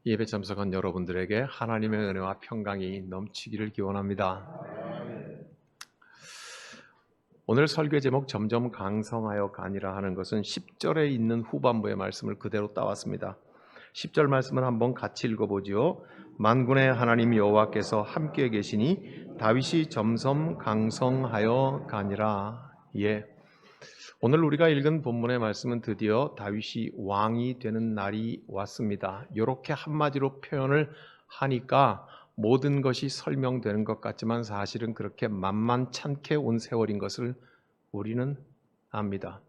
예배 참석한 여러분들에게 하나님의 은혜와 평강이 넘치기를 기원합니다. 오늘 설교 제목 점점 강성하여 가니라 하는 것은 10절에 있는 후반부의 말씀을 그대로 따왔습니다. 10절 말씀을 한번 같이 읽어보지요. 만군의 하나님 여호와께서 함께 계시니 다윗이 점점 강성하여 가니라. 오늘 우리가 읽은 본문의 말씀은 드디어 다윗이 왕이 되는 날이 왔습니다. 이렇게 한마디로 표현을 하니까 모든 것이 설명되는 것 같지만 사실은 그렇게 만만찮게 온 세월인 것을 우리는 압니다.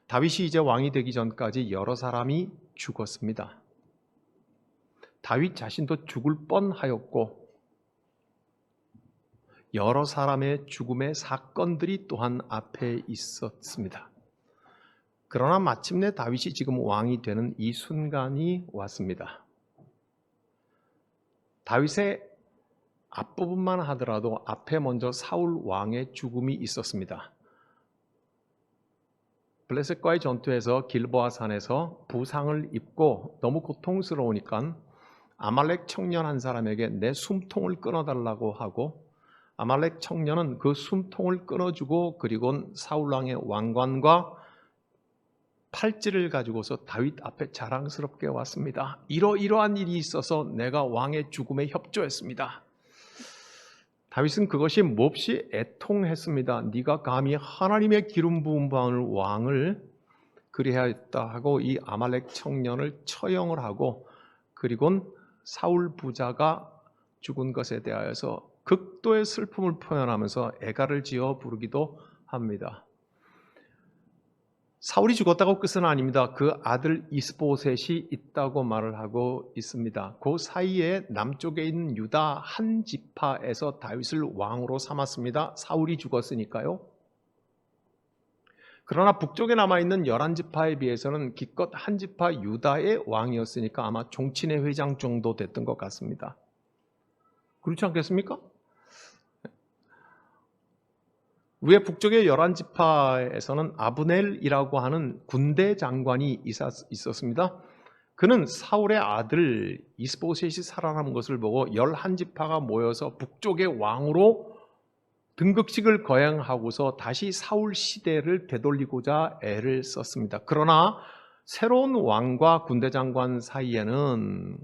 다윗이 이제 왕이 되기 전까지 여러 사람이 죽었습니다. 다윗 자신도 죽을 뻔하였고 여러 사람의 죽음의 사건들이 또한 앞에 있었습니다. 그러나 마침내 다윗이 지금 왕이 되는 이 순간이 왔습니다. 다윗의 앞부분만 하더라도 앞에 먼저 사울 왕의 죽음이 있었습니다. 블레셋과의 전투에서 길보아 산에서 부상을 입고 너무 고통스러우니까 아말렉 청년 한 사람에게 내 숨통을 끊어달라고 하고 아말렉 청년은 그 숨통을 끊어주고 그리고 사울왕의 왕관과 팔찌를 가지고서 다윗 앞에 자랑스럽게 왔습니다. 이러이러한 일이 있어서 내가 왕의 죽음에 협조했습니다. 다윗은 그것이 몹시 애통했습니다. 네가 감히 하나님의 기름 부음 받을 왕을 그리하였다 하고 이 아말렉 청년을 처형을 하고 그리고 사울 부자가 죽은 것에 대하여서 극도의 슬픔을 표현하면서 애가를 지어 부르기도 합니다. 사울이 죽었다고 끝은 아닙니다. 그 아들 이스보셋이 있다고 말을 하고 있습니다. 그 사이에 남쪽에 있는 유다 한 지파에서 다윗을 왕으로 삼았습니다. 사울이 죽었으니까요. 그러나 북쪽에 남아있는 11지파에 비해서는 기껏 한 지파 유다의 왕이었으니까 아마 종친회 회장 정도 됐던 것 같습니다. 그렇지 않겠습니까? 위에 북쪽의 11지파에서는 아브넬이라고 하는 군대 장관이 있었습니다. 그는 사울의 아들 이스보셋이 살아남은 것을 보고 11지파가 모여서 북쪽의 왕으로 등극식을 거행하고서 다시 사울 시대를 되돌리고자 애를 썼습니다. 그러나 새로운 왕과 군대 장관 사이에는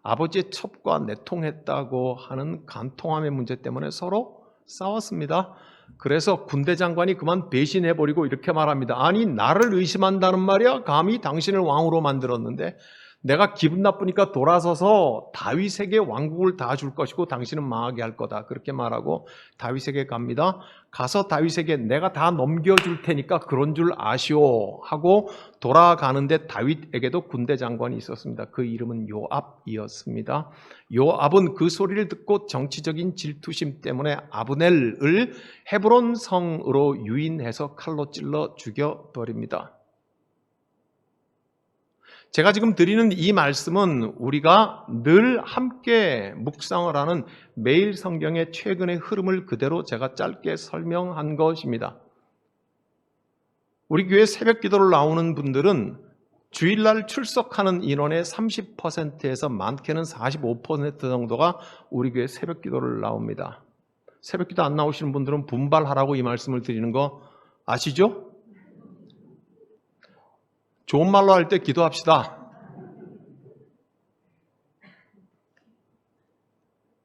아버지의 첩과 내통했다고 하는 간통함의 문제 때문에 서로 싸웠습니다. 그래서 군대 장관이 그만 배신해버리고 이렇게 말합니다. 아니 나를 의심한다는 말이야? 감히 당신을 왕으로 만들었는데 내가 기분 나쁘니까 돌아서서 다윗에게 왕국을 다 줄 것이고 당신은 망하게 할 거다. 그렇게 말하고 다윗에게 갑니다. 가서 다윗에게 내가 다 넘겨줄 테니까 그런 줄 아시오 하고 돌아가는데 다윗에게도 군대 장관이 있었습니다. 그 이름은 요압이었습니다. 요압은 그 소리를 듣고 정치적인 질투심 때문에 아브넬을 헤브론 성으로 유인해서 칼로 찔러 죽여버립니다. 제가 지금 드리는 이 말씀은 우리가 늘 함께 묵상을 하는 매일 성경의 최근의 흐름을 그대로 제가 짧게 설명한 것입니다. 우리 교회 새벽 기도를 나오는 분들은 주일날 출석하는 인원의 30%에서 많게는 45% 정도가 우리 교회 새벽 기도를 나옵니다. 새벽 기도 안 나오시는 분들은 분발하라고 이 말씀을 드리는 거 아시죠? 좋은 말로 할 때 기도합시다.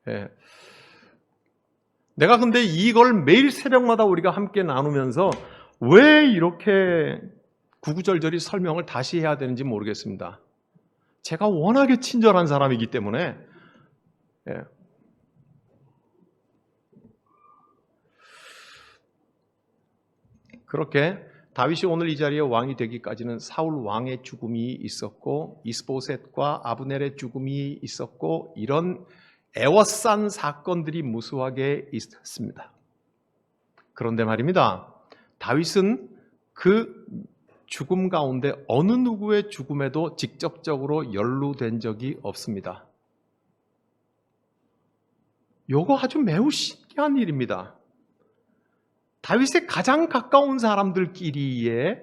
예. 내가 근데 이걸 매일 새벽마다 우리가 함께 나누면서 왜 이렇게 구구절절히 설명을 다시 해야 되는지 모르겠습니다. 제가 워낙에 친절한 사람이기 때문에 예. 그렇게 다윗이 오늘 이 자리에 왕이 되기까지는 사울 왕의 죽음이 있었고 이스보셋과 아브넬의 죽음이 있었고 이런 애워싼 사건들이 무수하게 있었습니다. 그런데 말입니다. 다윗은 그 죽음 가운데 어느 누구의 죽음에도 직접적으로 연루된 적이 없습니다. 이거 아주 매우 신기한 일입니다. 다윗의 가장 가까운 사람들끼리의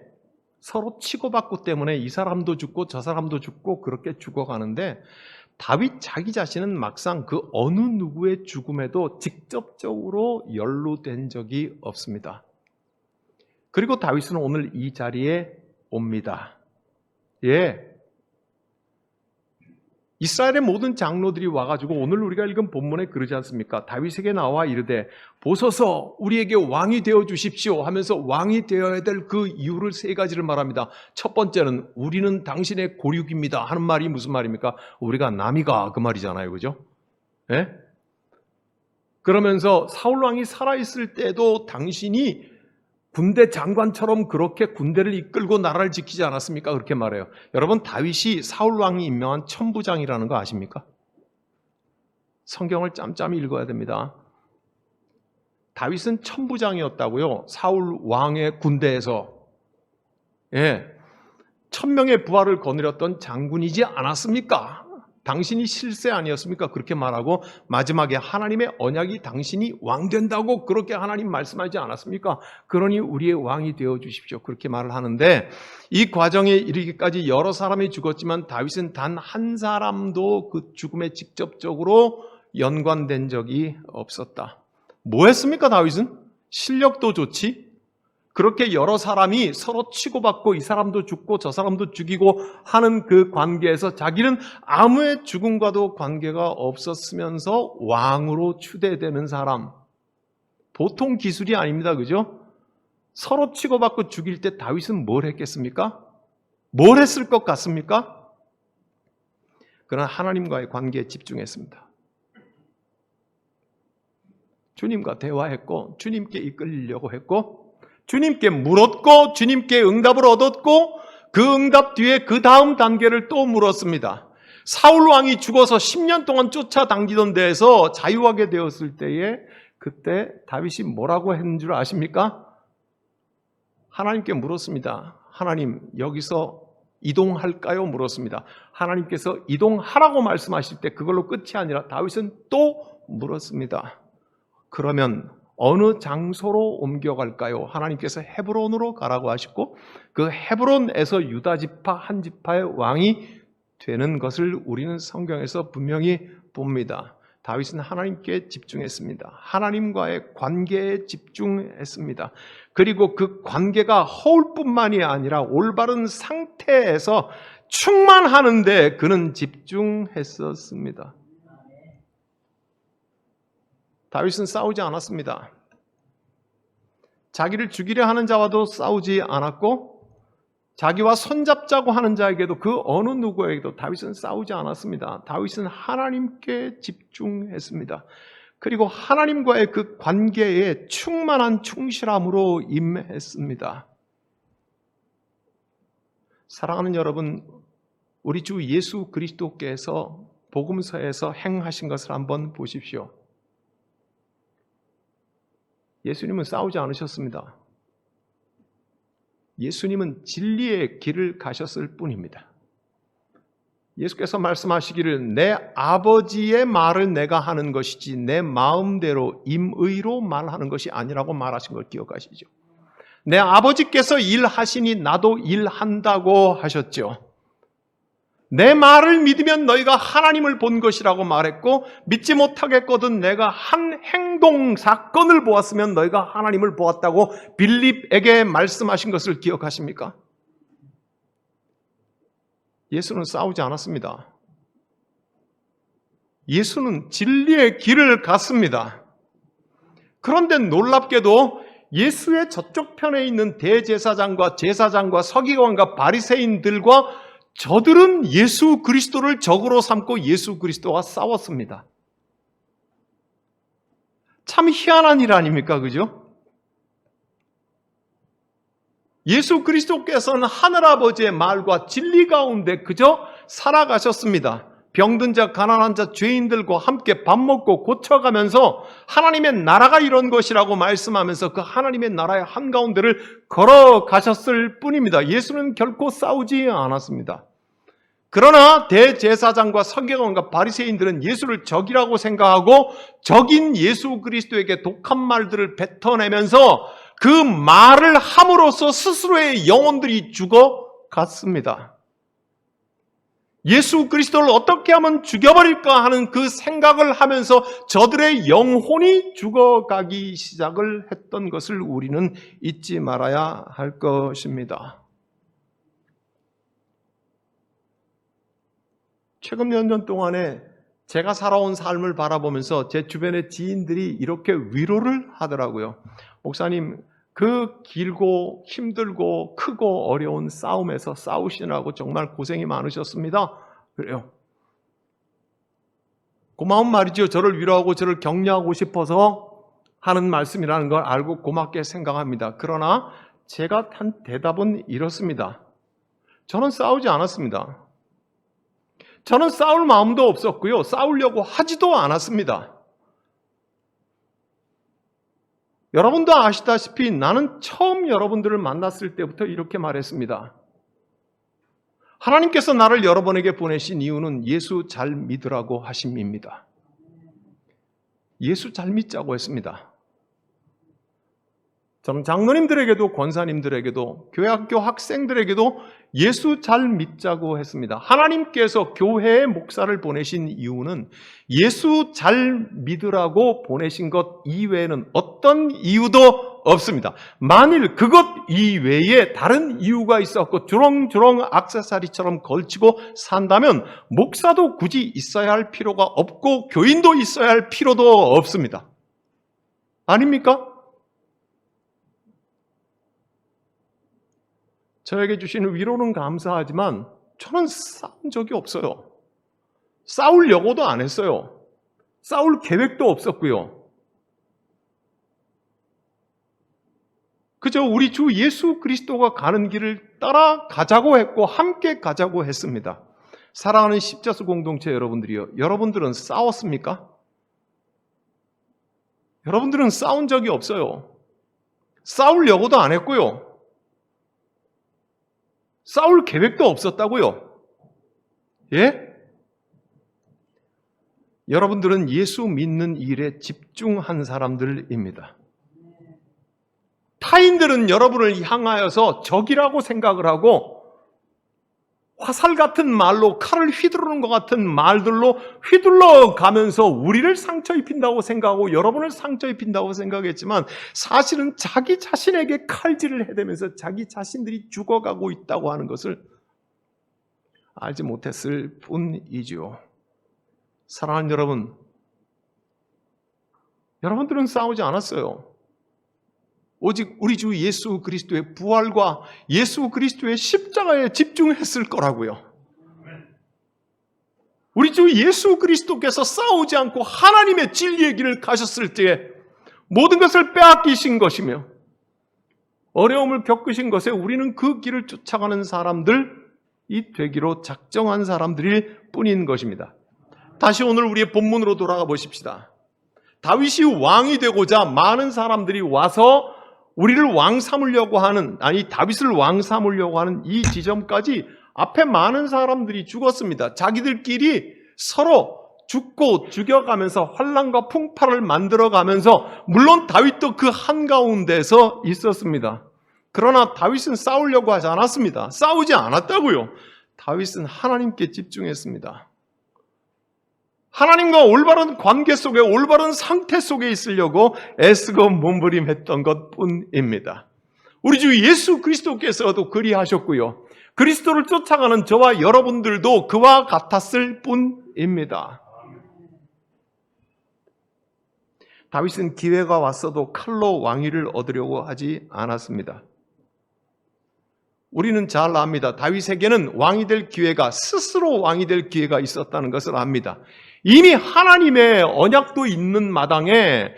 서로 치고받고 때문에 이 사람도 죽고 저 사람도 죽고 그렇게 죽어가는데 다윗 자기 자신은 막상 그 어느 누구의 죽음에도 직접적으로 연루된 적이 없습니다. 그리고 다윗은 오늘 이 자리에 옵니다. 이스라엘의 모든 장로들이 와가지고 오늘 우리가 읽은 본문에 그러지 않습니까? 다윗에게 나와 이르되 보소서 우리에게 왕이 되어 주십시오 하면서 왕이 되어야 될 그 이유를 세 가지를 말합니다. 첫 번째는 우리는 당신의 고륙입니다 하는 말이 무슨 말입니까? 우리가 남이가 그 말이잖아요. 그죠? 그러면서 사울 왕이 살아있을 때도 당신이 군대 장관처럼 그렇게 군대를 이끌고 나라를 지키지 않았습니까? 그렇게 말해요. 여러분, 다윗이 사울 왕이 임명한 천부장이라는 거 아십니까? 성경을 짬짬이 읽어야 됩니다. 다윗은 천부장이었다고요. 사울 왕의 군대에서 1000명의 부하를 거느렸던 장군이지 않았습니까? 당신이 실세 아니었습니까? 그렇게 말하고 마지막에 하나님의 언약이 당신이 왕 된다고 그렇게 하나님 말씀하지 않았습니까? 그러니 우리의 왕이 되어 주십시오. 그렇게 말을 하는데 이 과정에 이르기까지 여러 사람이 죽었지만 다윗은 단 한 사람도 그 죽음에 직접적으로 연관된 적이 없었다. 뭐 했습니까? 다윗은? 실력도 좋지. 그렇게 여러 사람이 서로 치고받고 이 사람도 죽고 저 사람도 죽이고 하는 그 관계에서 자기는 아무의 죽음과도 관계가 없었으면서 왕으로 추대되는 사람. 보통 기술이 아닙니다. 그죠? 서로 치고받고 죽일 때 다윗은 뭘 했겠습니까? 뭘 했을 것 같습니까? 그러나 하나님과의 관계에 집중했습니다. 주님과 대화했고 주님께 이끌리려고 했고 주님께 물었고 주님께 응답을 얻었고 그 응답 뒤에 그 다음 단계를 또 물었습니다. 사울 왕이 죽어서 10년 동안 쫓아다니던 데에서 자유하게 되었을 때에 그때 다윗이 뭐라고 했는 줄 아십니까? 하나님께 물었습니다. 하나님 여기서 이동할까요? 물었습니다. 하나님께서 이동하라고 말씀하실 때 그걸로 끝이 아니라 다윗은 또 물었습니다. 그러면 어느 장소로 옮겨갈까요? 하나님께서 헤브론으로 가라고 하셨고 그 헤브론에서 유다 지파 한 지파의 왕이 되는 것을 우리는 성경에서 분명히 봅니다. 다윗은 하나님께 집중했습니다. 하나님과의 관계에 집중했습니다. 그리고 그 관계가 허울뿐만이 아니라 올바른 상태에서 충만하는데 그는 집중했었습니다. 다윗은 싸우지 않았습니다. 자기를 죽이려 하는 자와도 싸우지 않았고 자기와 손잡자고 하는 자에게도 그 어느 누구에게도 다윗은 싸우지 않았습니다. 다윗은 하나님께 집중했습니다. 그리고 하나님과의 그 관계에 충만한 충실함으로 임했습니다. 사랑하는 여러분, 우리 주 예수 그리스도께서 복음서에서 행하신 것을 한번 보십시오. 예수님은 싸우지 않으셨습니다. 예수님은 진리의 길을 가셨을 뿐입니다. 예수께서 말씀하시기를 내 아버지의 말을 내가 하는 것이지 내 마음대로 임의로 말하는 것이 아니라고 말하신 걸 기억하시죠? 내 아버지께서 일하시니 나도 일한다고 하셨죠. 내 말을 믿으면 너희가 하나님을 본 것이라고 말했고 믿지 못하겠거든 내가 한 행동 사건을 보았으면 너희가 하나님을 보았다고 빌립에게 말씀하신 것을 기억하십니까? 예수는 싸우지 않았습니다. 예수는 진리의 길을 갔습니다. 그런데 놀랍게도 예수의 저쪽 편에 있는 대제사장과 제사장과 서기관과 바리새인들과 저들은 예수 그리스도를 적으로 삼고 예수 그리스도와 싸웠습니다. 참 희한한 일 아닙니까? 그죠? 예수 그리스도께서는 하늘아버지의 말과 진리 가운데 그저 살아가셨습니다. 병든 자, 가난한 자, 죄인들과 함께 밥 먹고 고쳐가면서 하나님의 나라가 이런 것이라고 말씀하면서 그 하나님의 나라의 한가운데를 걸어가셨을 뿐입니다. 예수는 결코 싸우지 않았습니다. 그러나 대제사장과 서기관과 바리새인들은 예수를 적이라고 생각하고 적인 예수 그리스도에게 독한 말들을 뱉어내면서 그 말을 함으로써 스스로의 영혼들이 죽어갔습니다. 예수 그리스도를 어떻게 하면 죽여버릴까 하는 그 생각을 하면서 저들의 영혼이 죽어가기 시작을 했던 것을 우리는 잊지 말아야 할 것입니다. 최근 몇 년 동안에 제가 살아온 삶을 바라보면서 제 주변의 지인들이 이렇게 위로를 하더라고요. 목사님, 그 길고 힘들고 크고 어려운 싸움에서 싸우시느라고 정말 고생이 많으셨습니다. 그래요. 고마운 말이죠. 저를 위로하고 저를 격려하고 싶어서 하는 말씀이라는 걸 알고 고맙게 생각합니다. 그러나 제가 한 대답은 이렇습니다. 저는 싸우지 않았습니다. 저는 싸울 마음도 없었고요. 싸우려고 하지도 않았습니다. 여러분도 아시다시피 나는 처음 여러분들을 만났을 때부터 이렇게 말했습니다. 하나님께서 나를 여러분에게 보내신 이유는 예수 잘 믿으라고 하심입니다. 예수 잘 믿자고 했습니다. 저는 장로님들에게도 권사님들에게도 교회 학교 학생들에게도 예수 잘 믿자고 했습니다. 하나님께서 교회에 목사를 보내신 이유는 예수 잘 믿으라고 보내신 것 이외에는 어떤 이유도 없습니다. 만일 그것 이외에 다른 이유가 있었고 주렁주렁 액세서리처럼 걸치고 산다면 목사도 굳이 있어야 할 필요가 없고 교인도 있어야 할 필요도 없습니다. 아닙니까? 저에게 주시는 위로는 감사하지만 저는 싸운 적이 없어요. 싸우려고도 안 했어요. 싸울 계획도 없었고요. 그저 우리 주 예수 그리스도가 가는 길을 따라가자고 했고 함께 가자고 했습니다. 사랑하는 십자수 공동체 여러분들이요. 여러분들은 싸웠습니까? 여러분들은 싸운 적이 없어요. 싸우려고도 안 했고요. 싸울 계획도 없었다고요. 예? 여러분들은 예수 믿는 일에 집중한 사람들입니다. 타인들은 여러분을 향하여서 적이라고 생각을 하고 화살 같은 말로 칼을 휘두르는 것 같은 말들로 휘둘러 가면서 우리를 상처 입힌다고 생각하고 여러분을 상처 입힌다고 생각했지만 사실은 자기 자신에게 칼질을 해대면서 자기 자신들이 죽어가고 있다고 하는 것을 알지 못했을 뿐이지요. 사랑하는 여러분, 여러분들은 싸우지 않았어요. 오직 우리 주 예수 그리스도의 부활과 예수 그리스도의 십자가에 집중했을 거라고요. 우리 주 예수 그리스도께서 싸우지 않고 하나님의 진리의 길을 가셨을 때에 모든 것을 빼앗기신 것이며 어려움을 겪으신 것에 우리는 그 길을 쫓아가는 사람들이 되기로 작정한 사람들일 뿐인 것입니다. 다시 오늘 우리의 본문으로 돌아가 보십시다. 다윗이 왕이 되고자 많은 사람들이 와서 우리를 왕 삼으려고 하는, 다윗을 왕 삼으려고 하는 이 지점까지 앞에 많은 사람들이 죽었습니다. 자기들끼리 서로 죽고 죽여가면서 환난과 풍파를 만들어가면서 물론 다윗도 그 한가운데서 있었습니다. 그러나 다윗은 싸우려고 하지 않았습니다. 싸우지 않았다고요. 다윗은 하나님께 집중했습니다. 하나님과 올바른 관계 속에 올바른 상태 속에 있으려고 애쓰고 몸부림했던 것뿐입니다. 우리 주 예수 그리스도께서도 그리하셨고요. 그리스도를 쫓아가는 저와 여러분들도 그와 같았을 뿐입니다. 다윗은 기회가 왔어도 칼로 왕위를 얻으려고 하지 않았습니다. 우리는 잘 압니다. 다윗에게는 왕이 될 기회가, 스스로 왕이 될 기회가 있었다는 것을 압니다. 이미 하나님의 언약도 있는 마당에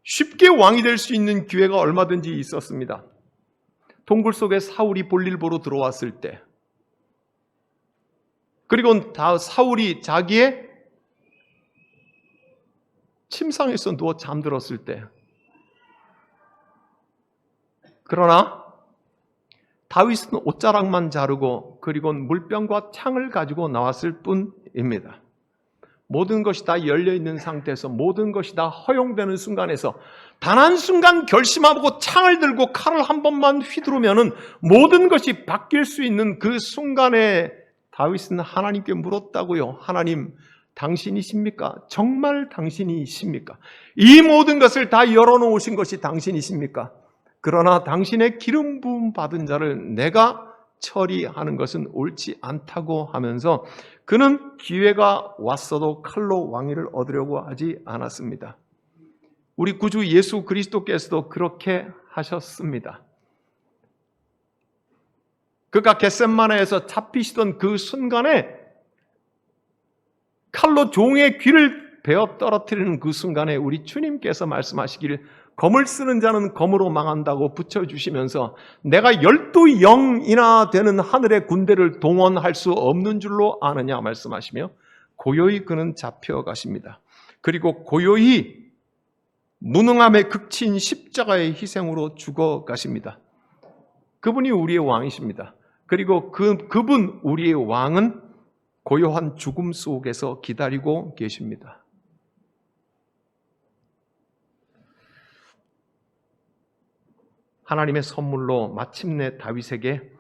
쉽게 왕이 될 수 있는 기회가 얼마든지 있었습니다. 동굴 속에 사울이 볼일 보러 들어왔을 때, 그리고 사울이 자기의 침상에서 누워 잠들었을 때, 그러나 다윗은 옷자락만 자르고 그리고 물병과 창을 가지고 나왔을 뿐입니다. 모든 것이 다 열려있는 상태에서 모든 것이 다 허용되는 순간에서 단 한순간 결심하고 창을 들고 칼을 한 번만 휘두르면 모든 것이 바뀔 수 있는 그 순간에 다윗은 하나님께 물었다고요. 하나님, 당신이십니까? 정말 당신이십니까? 이 모든 것을 다 열어놓으신 것이 당신이십니까? 그러나 당신의 기름 부음 받은 자를 내가 처리하는 것은 옳지 않다고 하면서 그는 기회가 왔어도 칼로 왕위를 얻으려고 하지 않았습니다. 우리 구주 예수 그리스도께서도 그렇게 하셨습니다. 그가 겟세마네에서 잡히시던 그 순간에 칼로 종의 귀를 베어 떨어뜨리는 그 순간에 우리 주님께서 말씀하시기를 검을 쓰는 자는 검으로 망한다고 붙여주시면서 내가 12영이나 되는 하늘의 군대를 동원할 수 없는 줄로 아느냐 말씀하시며 고요히 그는 잡혀가십니다. 그리고 고요히 무능함의 극치인 십자가의 희생으로 죽어가십니다. 그분이 우리의 왕이십니다. 그리고 그분 우리의 왕은 고요한 죽음 속에서 기다리고 계십니다. 하나님의 선물로 마침내 다윗에게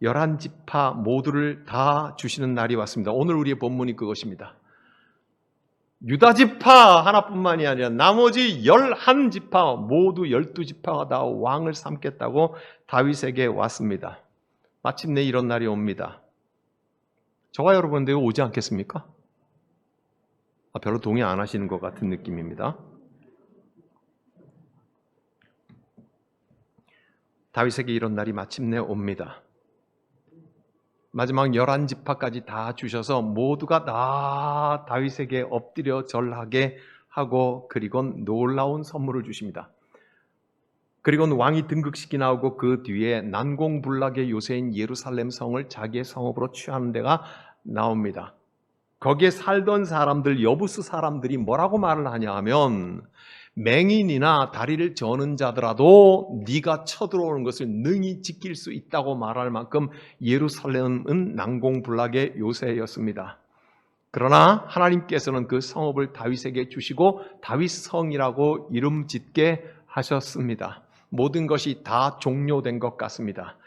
11지파 모두를 다 주시는 날이 왔습니다. 오늘 우리의 본문이 그것입니다. 유다지파 하나뿐만이 아니라 나머지 11지파 모두 12지파가 다 왕을 삼겠다고 다윗에게 왔습니다. 마침내 이런 날이 옵니다. 저와 여러분들 오지 않겠습니까? 별로 동의 안 하시는 것 같은 느낌입니다. 다윗에게 이런 날이 마침내 옵니다. 마지막 11지파까지 다 주셔서 모두가 다 다윗에게 엎드려 절하게 하고 그리고 놀라운 선물을 주십니다. 그리고 왕이 등극식이 나오고 그 뒤에 난공불락의 요새인 예루살렘 성을 자기의 성읍으로 취하는 데가 나옵니다. 거기에 살던 사람들, 여부스 사람들이 뭐라고 말을 하냐 하면 맹인이나 다리를 저는 자더라도 네가 쳐들어오는 것을 능히 지킬 수 있다고 말할 만큼 예루살렘은 난공불락의 요새였습니다. 그러나 하나님께서는 그 성읍을 다윗에게 주시고 다윗성이라고 이름 짓게 하셨습니다. 모든 것이 다 종료된 것 같습니다.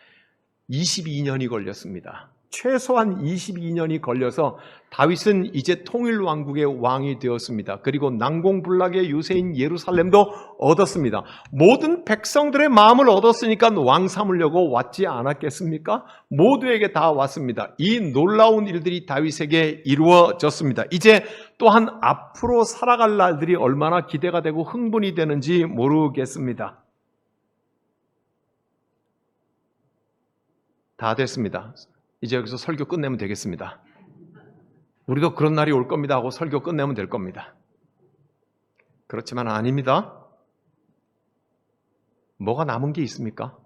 22년이 걸렸습니다. 최소한 22년이 걸려서 다윗은 이제 통일왕국의 왕이 되었습니다. 그리고 난공불락의 요새인 예루살렘도 얻었습니다. 모든 백성들의 마음을 얻었으니까 왕 삼으려고 왔지 않았겠습니까? 모두에게 다 왔습니다. 이 놀라운 일들이 다윗에게 이루어졌습니다. 이제 또한 앞으로 살아갈 날들이 얼마나 기대가 되고 흥분이 되는지 모르겠습니다. 다 됐습니다. 이제 여기서 설교 끝내면 되겠습니다. 우리도 그런 날이 올 겁니다 하고 설교 끝내면 될 겁니다. 그렇지만 아닙니다. 뭐가 남은 게 있습니까?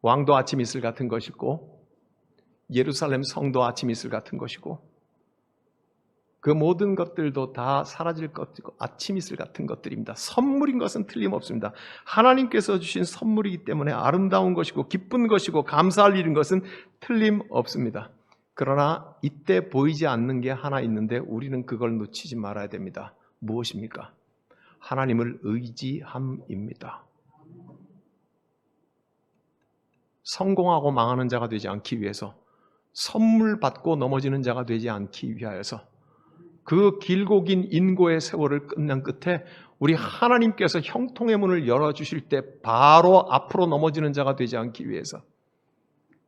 왕도 아침 이슬 같은 것이고 예루살렘 성도 아침 이슬 같은 것이고 그 모든 것들도 다 사라질 것이고 아침 이슬 같은 것들입니다. 선물인 것은 틀림없습니다. 하나님께서 주신 선물이기 때문에 아름다운 것이고 기쁜 것이고 감사할 일인 것은 틀림없습니다. 그러나 이때 보이지 않는 게 하나 있는데 우리는 그걸 놓치지 말아야 됩니다. 무엇입니까? 하나님을 의지함입니다. 성공하고 망하는 자가 되지 않기 위해서, 선물 받고 넘어지는 자가 되지 않기 위하여서, 그 길고 긴 인고의 세월을 끝낸 끝에 우리 하나님께서 형통의 문을 열어주실 때 바로 앞으로 넘어지는 자가 되지 않기 위해서,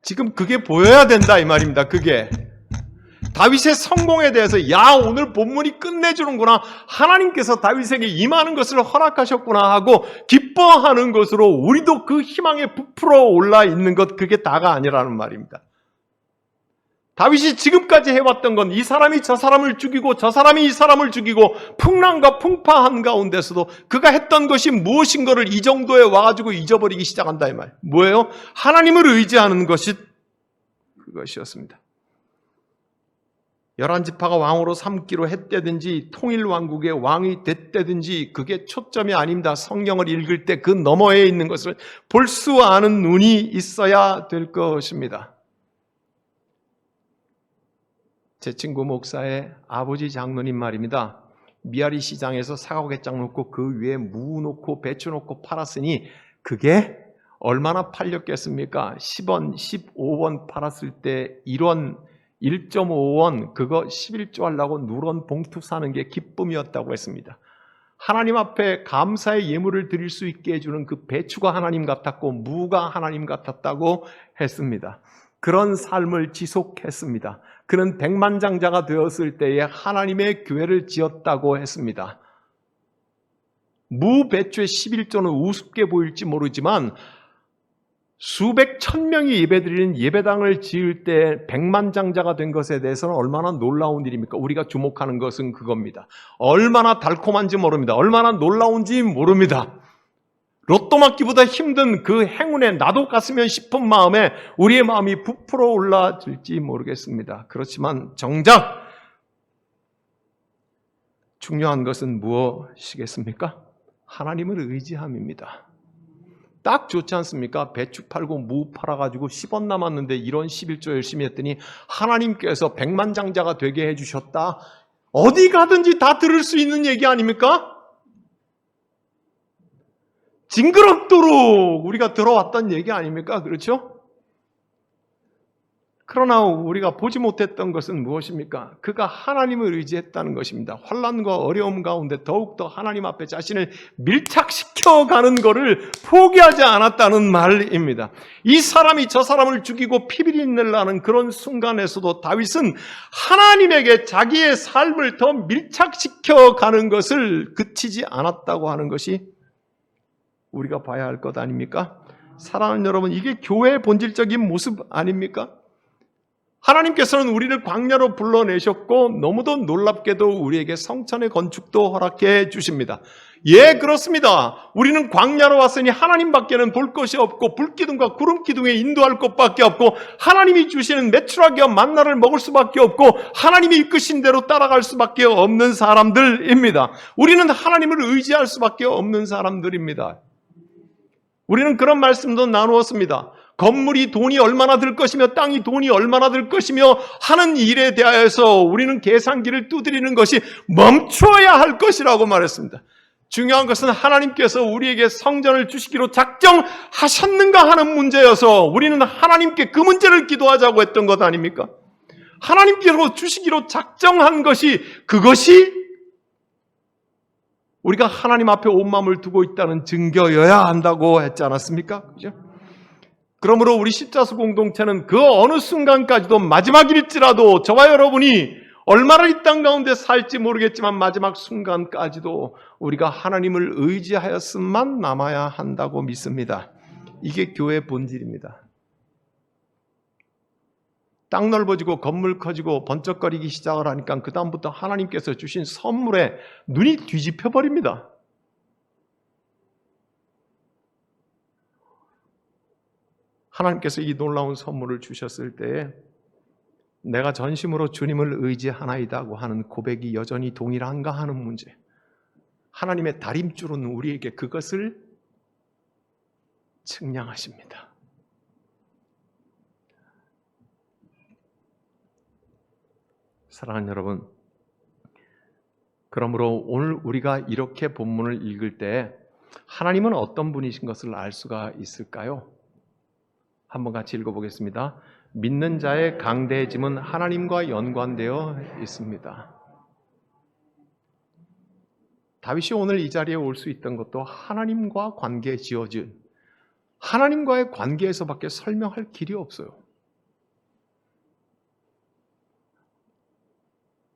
지금 그게 보여야 된다 이 말입니다. 그게 다윗의 성공에 대해서 야 오늘 본문이 끝내주는구나, 하나님께서 다윗에게 임하는 것을 허락하셨구나 하고 기뻐하는 것으로 우리도 그 희망에 부풀어 올라 있는 것, 그게 다가 아니라는 말입니다. 다윗이 지금까지 해왔던 건 이 사람이 저 사람을 죽이고 저 사람이 이 사람을 죽이고 풍랑과 풍파한 가운데서도 그가 했던 것이 무엇인가를 이 정도에 와가지고 잊어버리기 시작한다 이 말. 뭐예요? 하나님을 의지하는 것이 그것이었습니다. 11지파가 왕으로 삼기로 했다든지 통일왕국의 왕이 됐다든지 그게 초점이 아닙니다. 성경을 읽을 때 그 너머에 있는 것을 볼 수 아는 눈이 있어야 될 것입니다. 제 친구 목사의 아버지 장로님 말입니다. 미아리 시장에서 사과개장 놓고 그 위에 무 놓고 배추 놓고 팔았으니 그게 얼마나 팔렸겠습니까? 10원, 15원 팔았을 때 1원, 1.5원 그거 11조 하려고 누런 봉투 사는 게 기쁨이었다고 했습니다. 하나님 앞에 감사의 예물을 드릴 수 있게 해주는 그 배추가 하나님 같았고 무가 하나님 같았다고 했습니다. 그런 삶을 지속했습니다. 그는 백만장자가 되었을 때에 하나님의 교회를 지었다고 했습니다. 무 배추의 11조는 우습게 보일지 모르지만 수백 천 명이 예배드리는 예배당을 지을 때 백만장자가 된 것에 대해서는 얼마나 놀라운 일입니까? 우리가 주목하는 것은 그겁니다. 얼마나 달콤한지 모릅니다. 얼마나 놀라운지 모릅니다. 로또 맞기보다 힘든 그 행운에 나도 갔으면 싶은 마음에 우리의 마음이 부풀어 올라질지 모르겠습니다. 그렇지만 정작 중요한 것은 무엇이겠습니까? 하나님을 의지함입니다. 딱 좋지 않습니까? 배추 팔고 무 팔아가지고 10원 남았는데 이런 11조 열심히 했더니 하나님께서 백만장자가 되게 해주셨다. 어디 가든지 다 들을 수 있는 얘기 아닙니까? 징그럽도록 우리가 들어왔던 얘기 아닙니까? 그렇죠? 그러나 우리가 보지 못했던 것은 무엇입니까? 그가 하나님을 의지했다는 것입니다. 환난과 어려움 가운데 더욱더 하나님 앞에 자신을 밀착시켜가는 것을 포기하지 않았다는 말입니다. 이 사람이 저 사람을 죽이고 피비린내를 내는 그런 순간에서도 다윗은 하나님에게 자기의 삶을 더 밀착시켜가는 것을 그치지 않았다고 하는 것이 우리가 봐야 할 것 아닙니까? 사랑하는 여러분, 이게 교회의 본질적인 모습 아닙니까? 하나님께서는 우리를 광야로 불러내셨고 너무도 놀랍게도 우리에게 성전의 건축도 허락해 주십니다. 예, 그렇습니다. 우리는 광야로 왔으니 하나님밖에는 볼 것이 없고 불기둥과 구름기둥에 인도할 것밖에 없고 하나님이 주시는 메추라기와 만나를 먹을 수밖에 없고 하나님이 이끄신 대로 따라갈 수밖에 없는 사람들입니다. 우리는 하나님을 의지할 수밖에 없는 사람들입니다. 우리는 그런 말씀도 나누었습니다. 건물이 돈이 얼마나 들 것이며 땅이 돈이 얼마나 들 것이며 하는 일에 대하여서 우리는 계산기를 두드리는 것이 멈춰야 할 것이라고 말했습니다. 중요한 것은 하나님께서 우리에게 성전을 주시기로 작정하셨는가 하는 문제여서 우리는 하나님께 그 문제를 기도하자고 했던 것 아닙니까? 하나님께로 주시기로 작정한 것이 그것이 우리가 하나님 앞에 온 마음을 두고 있다는 증거여야 한다고 했지 않았습니까? 그죠? 그러므로 우리 십자수 공동체는 그 어느 순간까지도 마지막일지라도 저와 여러분이 얼마나 이 땅 가운데 살지 모르겠지만 마지막 순간까지도 우리가 하나님을 의지하였음만 남아야 한다고 믿습니다. 이게 교회의 본질입니다. 땅 넓어지고 건물 커지고 번쩍거리기 시작을 하니까 그 다음부터 하나님께서 주신 선물에 눈이 뒤집혀 버립니다. 하나님께서 이 놀라운 선물을 주셨을 때에 내가 전심으로 주님을 의지하나이다고 하는 고백이 여전히 동일한가 하는 문제. 하나님의 다림줄은 우리에게 그것을 측량하십니다. 사랑하는 여러분, 그러므로 오늘 우리가 이렇게 본문을 읽을 때 하나님은 어떤 분이신 것을 알 수가 있을까요? 한번 같이 읽어보겠습니다. 믿는 자의 강대해짐은 하나님과 연관되어 있습니다. 다윗이 오늘 이 자리에 올 수 있던 것도 하나님과 관계에 지어진 하나님과의 관계에서밖에 설명할 길이 없어요.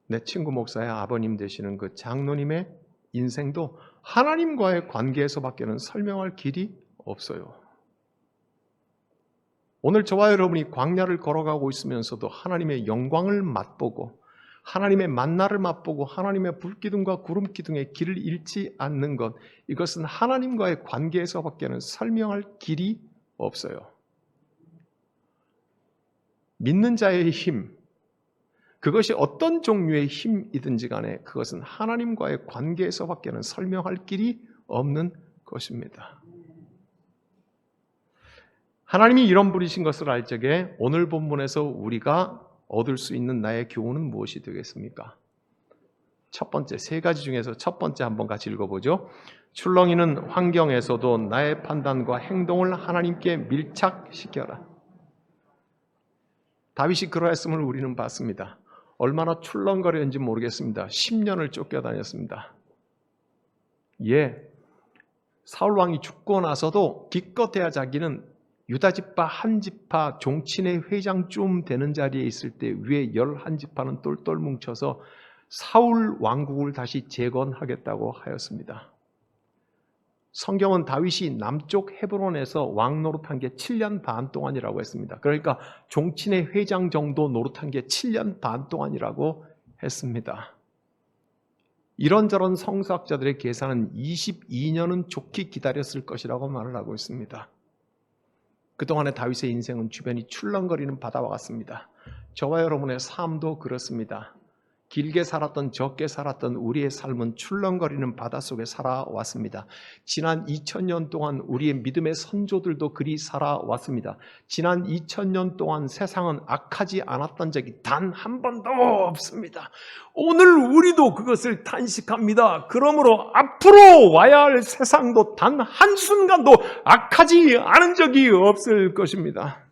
내 친구 목사의 아버님 되시는 그 장로님의 인생도 하나님과의 관계에서밖에는 설명할 길이 없어요. 오늘 저와 여러분이 광야를 걸어가고 있으면서도 하나님의 영광을 맛보고 하나님의 만나를 맛보고 하나님의 불기둥과 구름기둥의 길을 잃지 않는 것, 이것은 하나님과의 관계에서밖에는 설명할 길이 없어요. 믿는 자의 힘, 그것이 어떤 종류의 힘이든지 간에 그것은 하나님과의 관계에서밖에는 설명할 길이 없는 것입니다. 하나님이 이런 분이신 것을 알 적에 오늘 본문에서 우리가 얻을 수 있는 나의 교훈은 무엇이 되겠습니까? 첫 번째, 세 가지 중에서 첫 번째 한번 같이 읽어보죠. 출렁이는 환경에서도 나의 판단과 행동을 하나님께 밀착시켜라. 다윗이 그러했음을 우리는 봤습니다. 얼마나 출렁거렸는지 모르겠습니다. 10년을 쫓겨다녔습니다. 사울왕이 죽고 나서도 기껏해야 자기는 유다지파 한 지파 종친의 회장쯤 되는 자리에 있을 때 위에 11지파는 똘똘 뭉쳐서 사울 왕국을 다시 재건하겠다고 하였습니다. 성경은 다윗이 남쪽 헤브론에서 왕 노릇한 게 7년 반 동안이라고 했습니다. 그러니까 종친의 회장 정도 노릇한 게 7년 반 동안이라고 했습니다. 이런저런 성서학자들의 계산은 22년은 좋게 기다렸을 것이라고 말을 하고 있습니다. 그동안의 다윗의 인생은 주변이 출렁거리는 바다와 같습니다. 저와 여러분의 삶도 그렇습니다. 길게 살았던 적게 살았던 우리의 삶은 출렁거리는 바닷속에 살아왔습니다. 지난 2000년 동안 우리의 믿음의 선조들도 그리 살아왔습니다. 지난 2000년 동안 세상은 악하지 않았던 적이 단 한 번도 없습니다. 오늘 우리도 그것을 탄식합니다. 그러므로 앞으로 와야 할 세상도 단 한순간도 악하지 않은 적이 없을 것입니다.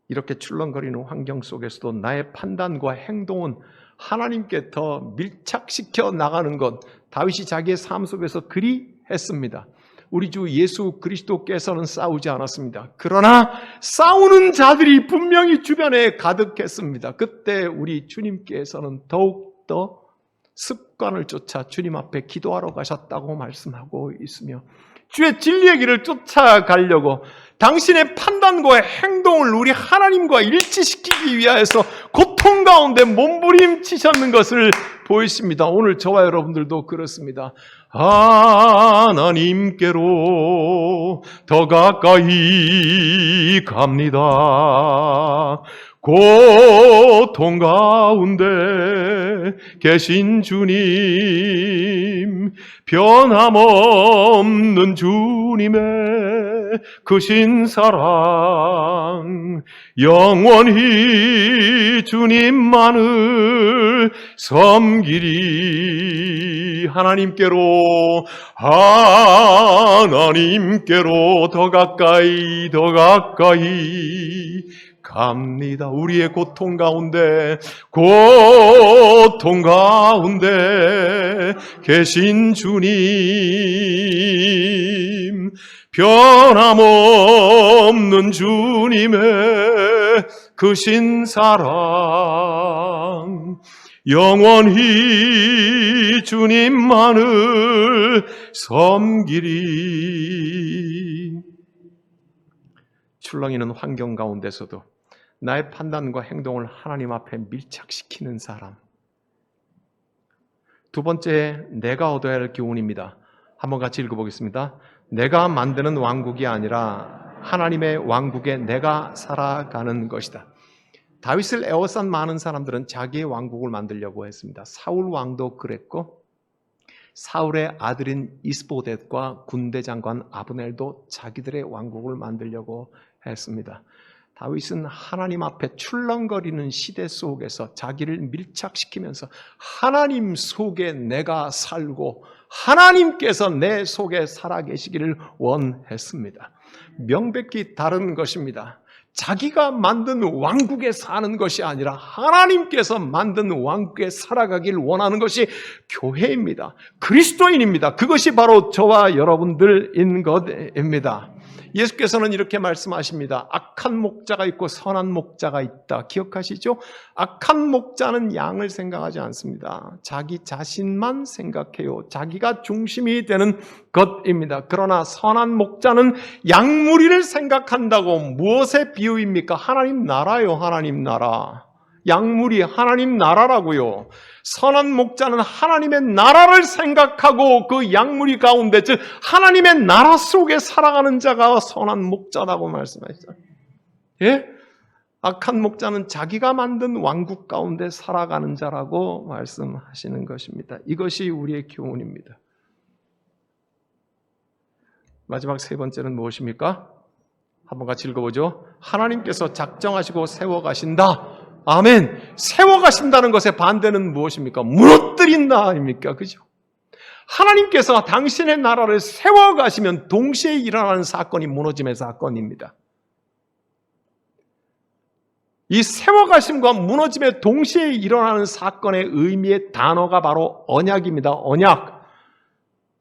이렇게 출렁거리는 환경 속에서도 나의 판단과 행동은 하나님께 더 밀착시켜 나가는 것, 다윗이 자기의 삶 속에서 그리 했습니다. 우리 주 예수 그리스도께서는 싸우지 않았습니다. 그러나 싸우는 자들이 분명히 주변에 가득했습니다. 그때 우리 주님께서는 더욱더 습관을 쫓아 주님 앞에 기도하러 가셨다고 말씀하고 있으며, 주의 진리의 길을 쫓아가려고 당신의 판단과 행동을 우리 하나님과 일치시키기 위하여서 고통 가운데 몸부림치셨는 것을 보이십니다. 오늘 저와 여러분들도 그렇습니다. 하나님께로 더 가까이 갑니다. 고통 가운데 계신 주님, 변함없는 주님의 크신 사랑, 영원히 주님만을 섬기리. 하나님께로 더 가까이 갑니다. 우리의 고통 가운데 계신 주님, 변함없는 주님의 크신 사랑, 영원히 주님만을 섬기리. 출렁이는 환경 가운데서도 나의 판단과 행동을 하나님 앞에 밀착시키는 사람. 두 번째, 내가 얻어야 할 교훈입니다. 한번 같이 읽어보겠습니다. 내가 만드는 왕국이 아니라 하나님의 왕국에 내가 살아가는 것이다. 다윗을 에워싼 많은 사람들은 자기의 왕국을 만들려고 했습니다. 사울 왕도 그랬고, 사울의 아들인 이스보댓과 군대 장관 아브넬도 자기들의 왕국을 만들려고 했습니다. 다윗은 하나님 앞에 출렁거리는 시대 속에서 자기를 밀착시키면서 하나님 속에 내가 살고 하나님께서 내 속에 살아계시기를 원했습니다. 명백히 다른 것입니다. 자기가 만든 왕국에 사는 것이 아니라 하나님께서 만든 왕국에 살아가길 원하는 것이 교회입니다. 그리스도인입니다. 그것이 바로 저와 여러분들인 것입니다. 예수께서는 이렇게 말씀하십니다. 악한 목자가 있고 선한 목자가 있다. 기억하시죠? 악한 목자는 양을 생각하지 않습니다. 자기 자신만 생각해요. 자기가 중심이 되는 것입니다. 그러나 선한 목자는 양무리를 생각한다고. 무엇의 비유입니까? 하나님 나라요. 하나님 나라. 양무리 하나님 나라라고요. 선한 목자는 하나님의 나라를 생각하고 그 양무리 가운데, 즉 하나님의 나라 속에 살아가는 자가 선한 목자라고 말씀하셨어요. 예? 악한 목자는 자기가 만든 왕국 가운데 살아가는 자라고 말씀하시는 것입니다. 이것이 우리의 교훈입니다. 마지막 세 번째는 무엇입니까? 한번 같이 읽어보죠. 하나님께서 작정하시고 세워가신다. 아멘. 세워가신다는 것의 반대는 무엇입니까? 무너뜨린다 아닙니까? 그죠? 하나님께서 당신의 나라를 세워가시면 동시에 일어나는 사건이 무너짐의 사건입니다. 이 세워가심과 무너짐의 동시에 일어나는 사건의 의미의 단어가 바로 언약입니다. 언약.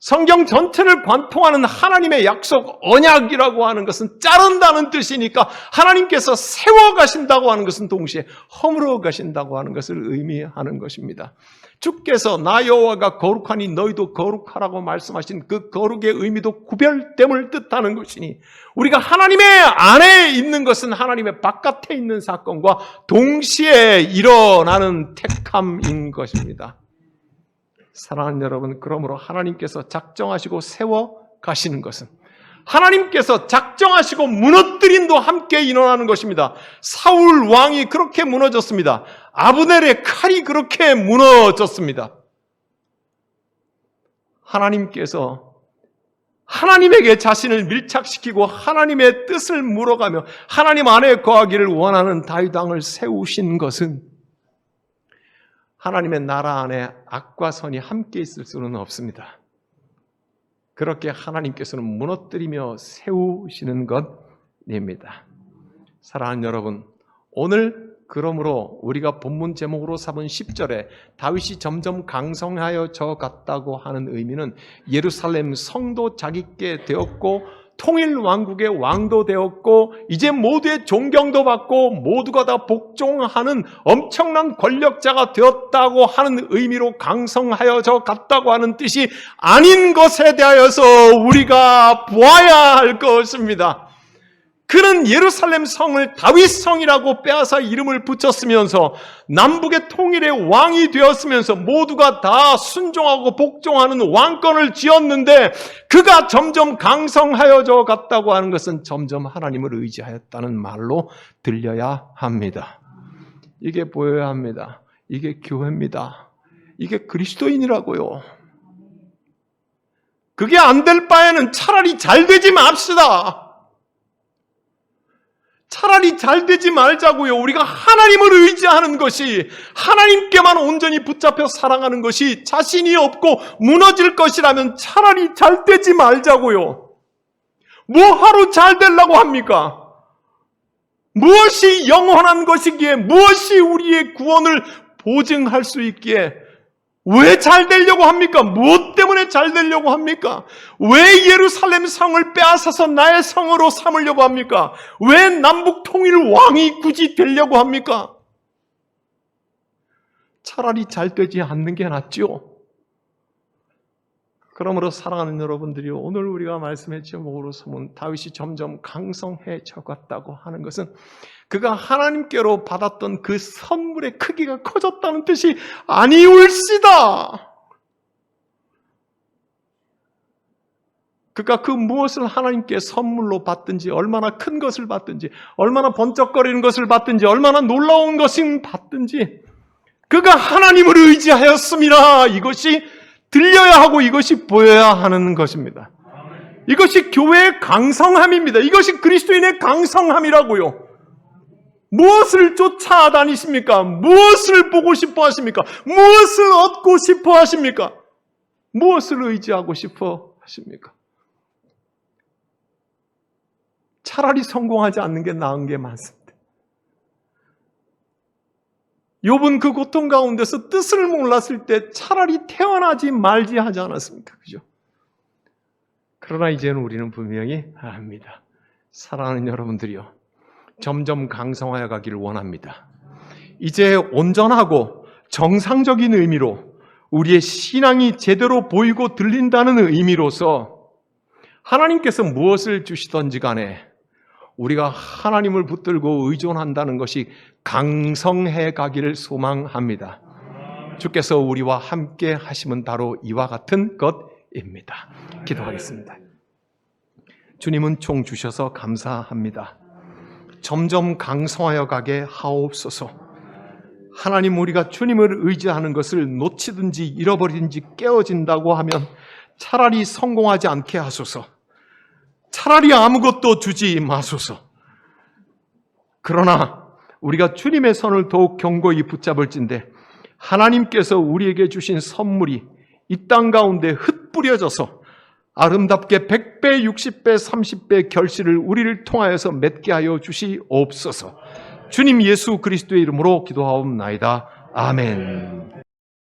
성경 전체를 관통하는 하나님의 약속, 언약이라고 하는 것은 자른다는 뜻이니까 하나님께서 세워가신다고 하는 것은 동시에 허물어 가신다고 하는 것을 의미하는 것입니다. 주께서 나 여호와가 거룩하니 너희도 거룩하라고 말씀하신 그 거룩의 의미도 구별됨을 뜻하는 것이니 우리가 하나님의 안에 있는 것은 하나님의 바깥에 있는 사건과 동시에 일어나는 택함인 것입니다. 사랑하는 여러분, 그러므로 하나님께서 작정하시고 세워 가시는 것은 하나님께서 작정하시고 무너뜨림도 함께 일어나는 것입니다. 사울 왕이 그렇게 무너졌습니다. 아브넬의 칼이 그렇게 무너졌습니다. 하나님께서 하나님에게 자신을 밀착시키고 하나님의 뜻을 물어가며 하나님 안에 거하기를 원하는 다윗 왕을 세우신 것은 하나님의 나라 안에 악과 선이 함께 있을 수는 없습니다. 그렇게 하나님께서는 무너뜨리며 세우시는 것입니다. 사랑하는 여러분, 오늘 그러므로 우리가 본문 제목으로 삼은 10절에 다윗이 점점 강성하여 져 갔다고 하는 의미는 예루살렘 성도 자기께 되었고 통일 왕국의 왕도 되었고 이제 모두의 존경도 받고 모두가 다 복종하는 엄청난 권력자가 되었다고 하는 의미로 강성하여져 갔다고 하는 뜻이 아닌 것에 대하여서 우리가 보아야 할 것입니다. 그는 예루살렘 성을 다윗성이라고 빼앗아 이름을 붙였으면서 남북의 통일의 왕이 되었으면서 모두가 다 순종하고 복종하는 왕권을 지었는데 그가 점점 강성하여져 갔다고 하는 것은 점점 하나님을 의지하였다는 말로 들려야 합니다. 이게 보여야 합니다. 이게 교회입니다. 이게 그리스도인이라고요. 그게 안 될 바에는 차라리 잘 되지 맙시다. 차라리 잘 되지 말자고요. 우리가 하나님을 의지하는 것이 하나님께만 온전히 붙잡혀 사랑하는 것이 자신이 없고 무너질 것이라면 차라리 잘 되지 말자고요. 뭐 하루 잘 되려고 합니까? 무엇이 영원한 것이기에 무엇이 우리의 구원을 보증할 수 있기에 왜 잘 되려고 합니까? 무엇 때문에 잘 되려고 합니까? 왜 예루살렘 성을 빼앗아서 나의 성으로 삼으려고 합니까? 왜 남북 통일 왕이 굳이 되려고 합니까? 차라리 잘 되지 않는 게 낫죠. 그러므로 사랑하는 여러분들이 오늘 우리가 말씀의 제목으로 삼은 다윗이 점점 강성해져 갔다고 하는 것은 그가 하나님께로 받았던 그 선물의 크기가 커졌다는 뜻이 아니올시다. 그가 그 무엇을 하나님께 선물로 받든지 얼마나 큰 것을 받든지 얼마나 번쩍거리는 것을 받든지 얼마나 놀라운 것을 받든지 그가 하나님을 의지하였습니다. 이것이 들려야 하고 이것이 보여야 하는 것입니다. 이것이 교회의 강성함입니다. 이것이 그리스도인의 강성함이라고요. 무엇을 쫓아다니십니까? 무엇을 보고 싶어 하십니까? 무엇을 얻고 싶어 하십니까? 무엇을 의지하고 싶어 하십니까? 차라리 성공하지 않는 게 나은 게 많습니다. 욥은 그 고통 가운데서 뜻을 몰랐을 때 차라리 태어나지 말지 하지 않았습니까? 그죠? 그러나 이제는 우리는 분명히 압니다. 사랑하는 여러분들이요. 점점 강성하여 가기를 원합니다. 이제 온전하고 정상적인 의미로 우리의 신앙이 제대로 보이고 들린다는 의미로서 하나님께서 무엇을 주시던지 간에 우리가 하나님을 붙들고 의존한다는 것이 강성해 가기를 소망합니다. 주께서 우리와 함께 하시면 바로 이와 같은 것입니다. 기도하겠습니다. 주님은 총 주셔서 감사합니다. 점점 강성하여 가게 하옵소서. 하나님, 우리가 주님을 의지하는 것을 놓치든지 잃어버리든지 깨어진다고 하면 차라리 성공하지 않게 하소서. 차라리 차라리 아무것도 주지 마소서. 그러나 우리가 주님의 손을 더욱 견고히 붙잡을진대 하나님께서 우리에게 주신 선물이 이 땅 가운데 흩뿌려져서 아름답게 100배, 60배, 30배 결실을 우리를 통하여서 맺게 하여 주시옵소서. 주님 예수 그리스도의 이름으로 기도하옵나이다. 아멘.